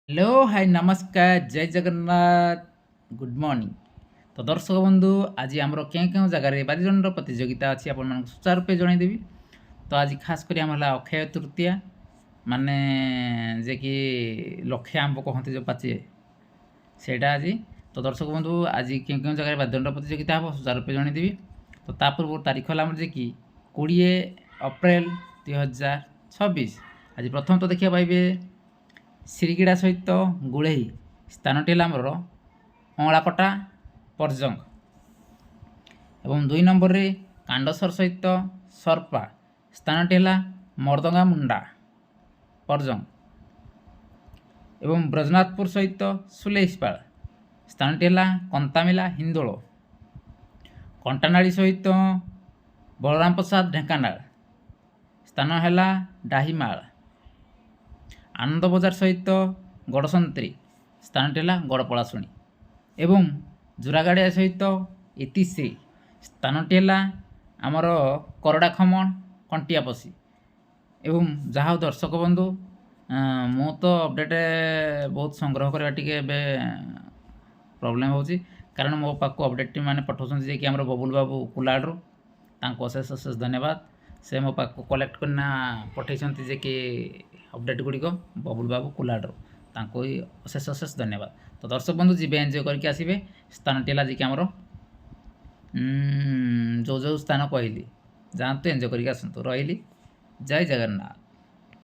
Hello hi नमस्कार जय Jagannath good morning. तो दर्शक बंधु आज आमर कें जगार बाजीदंड प्रतियोगिता अच्छी आप सुचारूपे जनईदेवी। तो आज खास कर आम अक्षय तृतीया माने जे कि लक्षे आंब कहते जो पाचे सेटा आज। तो दर्शक बंधु आज कें जगार बाजीदंड प्रतियोगिता हम सुचारूपे जनईदेवी। तो ता पूर्व तारीख है जे कि 20 अप्रैल 2026। आज प्रथम तो देखा पाइबे सिरिकिड़ा सहित गुड़ेई स्थानटी है आमर अँलाकटा पर्जंग एवं 2 नंबर रे कांडसर सहित सर्पा स्थानटी है मर्दंगा मुंडा पर्जंग एवं ब्रजनाथपुर सहित सुलेइस्पाल स्थानटी है कंतामिला हिंदोल कंटानाड़ी सहित बलराम प्रसाद ढेंकानाल स्थान है डाहीमाल आनंद बजार सहित गड़संत्री स्थानटी है गड़पलाशुणी एवं जोरागाड़िया सहित इतिश्री स्थानटी है आमर करड़ा खमण कंटियापसी एवं जहाँ दर्शक बंधु मु तो अपडेट बहुत संग्रह करवा टी प्रोब्लेम हो कारण मो पाक अपडेट मैंने पठाऊँ जे कि आम बबुल बाबू कुलाड़ू तांको अशेष अशेष धन्यवाद। से मो पाक कलेक्ट करना पठेइछन्ति जे कि अपडेट गुड़िक बबुल बाबू कुलाड़ू तांको ही अशेष अशेष धन्यवाद। तो दर्शक बंधु जी एंजय करके आसबे स्थानटी है जी आमर जो जो स्थान कहली जातु एंजय करके आसतु रही जय जगन्नाथ।